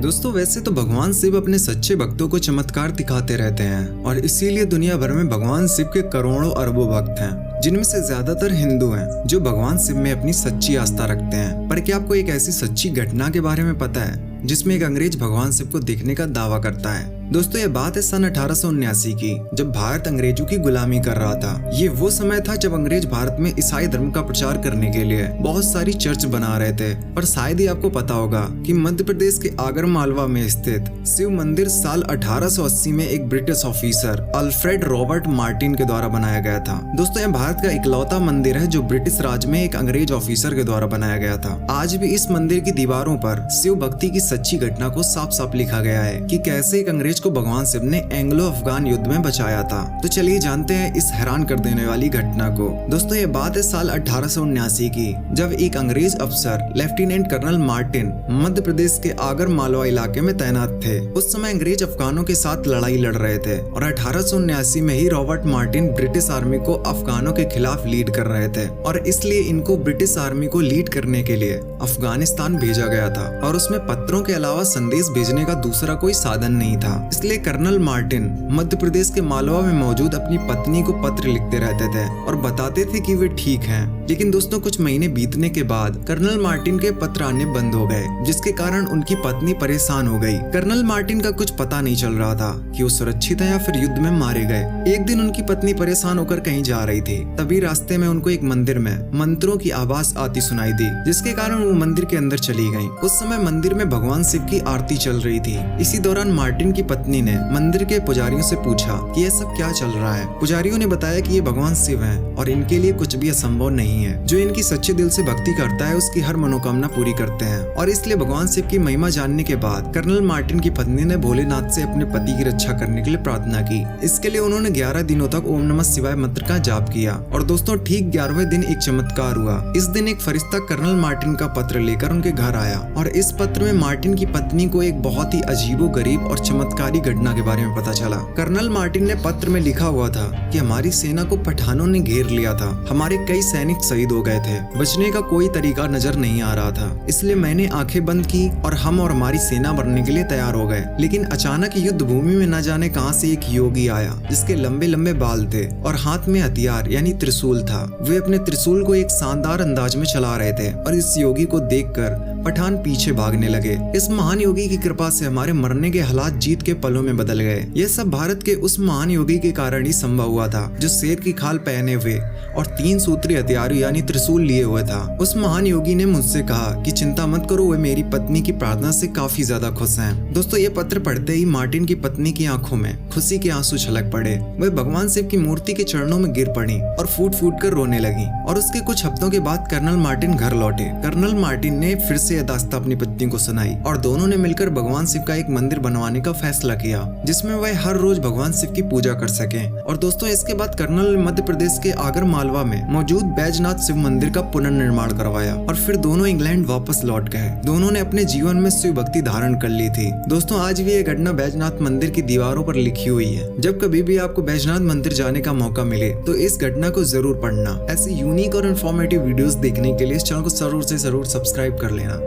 दोस्तों वैसे तो भगवान शिव अपने सच्चे भक्तों को चमत्कार दिखाते रहते हैं और इसीलिए दुनिया भर में भगवान शिव के करोड़ों अरबों भक्त हैं, जिनमें से ज्यादातर हिंदू हैं जो भगवान शिव में अपनी सच्ची आस्था रखते हैं। पर क्या आपको एक ऐसी सच्ची घटना के बारे में पता है जिसमें एक अंग्रेज भगवान शिव को देखने का दावा करता है? दोस्तों ये बात है सन 1879 की, जब भारत अंग्रेजों की गुलामी कर रहा था। ये वो समय था जब अंग्रेज भारत में ईसाई धर्म का प्रचार करने के लिए बहुत सारी चर्च बना रहे थे। और शायद ही आपको पता होगा कि मध्य प्रदेश के आगर मालवा में स्थित शिव मंदिर साल 1880 में एक British officer Alfred Robert Martin के द्वारा बनाया गया था। दोस्तों यह भारत का इकलौता मंदिर है जो ब्रिटिश राज में एक अंग्रेज ऑफिसर के द्वारा बनाया गया था। आज भी इस मंदिर की दीवारों पर शिव भक्ति की सच्ची घटना को साफ साफ लिखा गया है कि कैसे एक अंग्रेज को भगवान शिव ने एंग्लो अफगान युद्ध में बचाया था। तो चलिए जानते हैं इस हैरान कर देने वाली घटना को। दोस्तों ये बात है साल 1879 की, जब एक अंग्रेज अफसर lieutenant colonel Martin Madhya Pradesh के आगर मालवा इलाके में तैनात थे। उस समय अंग्रेज अफगानों के साथ लड़ाई लड़ रहे थे और 1879 में ही रॉबर्ट मार्टिन ब्रिटिश आर्मी को अफगानों के खिलाफ लीड कर रहे थे और इसलिए इनको ब्रिटिश आर्मी को लीड करने के लिए अफगानिस्तान भेजा गया था और उसमें पत्रों के अलावा संदेश भेजने का दूसरा कोई साधन नहीं था। इसलिए कर्नल मार्टिन मध्य प्रदेश के मालवा में मौजूद अपनी पत्नी को पत्र लिखते रहते थे और बताते थे कि वे ठीक हैं। लेकिन दोस्तों कुछ महीने बीतने के बाद कर्नल मार्टिन के पत्र आने बंद हो गए, जिसके कारण उनकी पत्नी परेशान हो गई। कर्नल मार्टिन का कुछ पता नहीं चल रहा था कि वो सुरक्षित है या फिर युद्ध में मारे गए। एक दिन उनकी पत्नी परेशान होकर कहीं जा रही थी, तभी रास्ते में उनको एक मंदिर में मंत्रों की आवाज आती सुनाई दी, जिसके कारण वो मंदिर के अंदर चली गयी। उस समय मंदिर में भगवान शिव की आरती चल रही थी। इसी दौरान मार्टिन की पत्नी ने मंदिर के पुजारियों से पूछा कि यह सब क्या चल रहा है। पुजारियों ने बताया कि ये भगवान शिव हैं और इनके लिए कुछ भी असंभव नहीं है। जो इनकी सच्चे दिल से भक्ति करता है उसकी हर मनोकामना पूरी करते हैं। और इसलिए भगवान शिव की महिमा जानने के बाद कर्नल मार्टिन की पत्नी ने भोलेनाथ से अपने पति की रक्षा करने के लिए प्रार्थना की। इसके लिए उन्होंने 11 दिनों तक ओम नमः शिवाय मंत्र का जाप किया और दोस्तों ठीक 11वें दिन एक चमत्कार हुआ। इस दिन एक फरिश्ता कर्नल मार्टिन का पत्र लेकर उनके घर आया और इस पत्र में मार्टिन की पत्नी को एक बहुत ही अजीबोगरीब और चमत्कारी घटना के बारे में पता चला। कर्नल मार्टिन ने पत्र में लिखा हुआ था कि हमारी सेना को पठानों ने घेर लिया था, हमारे कई सैनिक शहीद हो गए थे, बचने का कोई तरीका नजर नहीं आ रहा था। इसलिए मैंने आंखें बंद की और हम और हमारी सेना मरने के लिए तैयार हो गए। लेकिन अचानक युद्ध भूमि में न जाने कहां से एक योगी आया जिसके लंबे लंबे बाल थे और हाथ में हथियार यानी त्रिशूल था। वे अपने त्रिशूल को एक शानदार अंदाज में चला रहे थे और इस योगी को देखकर पठान पीछे भागने लगे। इस महान योगी की कृपा से हमारे मरने के हालात जीत के पलों में बदल गए। यह सब भारत के उस महान योगी के कारण ही संभव हुआ था जो शेर की खाल पहने हुए और 3 सूत्री हथियार यानी त्रिशूल लिए हुए था। उस महान योगी ने मुझसे कहा कि चिंता मत करो, वे मेरी पत्नी की प्रार्थना से काफी ज्यादा खुश हैं। दोस्तों ये पत्र पढ़ते ही मार्टिन की पत्नी की आंखों में खुशी के आंसू छलक पड़े। वह भगवान शिव की मूर्ति के चरणों में गिर पड़ी और फूट फूट कर रोने लगी। और उसके कुछ हफ्तों के बाद कर्नल मार्टिन घर लौटे। कर्नल मार्टिन ने फिर से यह दास्तां अपनी पत्नी को सुनाई और दोनों ने मिलकर भगवान शिव का एक मंदिर बनवाने का फैसला किया जिसमें वह हर रोज भगवान शिव की पूजा कर सके। और दोस्तों इसके बाद कर्नल ने मध्य प्रदेश के आगर मालवा में मौजूद बैजनाथ शिव मंदिर का पुनर्निर्माण करवाया और फिर दोनों इंग्लैंड वापस लौट गए। दोनों ने अपने जीवन में शिव भक्ति धारण कर ली थी। दोस्तों आज भी यह घटना बैजनाथ मंदिर की दीवारों पर लिखी हुई है। जब कभी भी आपको बैजनाथ मंदिर जाने का मौका मिले तो इस घटना को जरूर पढ़ना। ऐसी यूनिक और इन्फॉर्मेटिव वीडियोस देखने के लिए इस चैनल को जरूर से जरूर सब्सक्राइब कर लेना।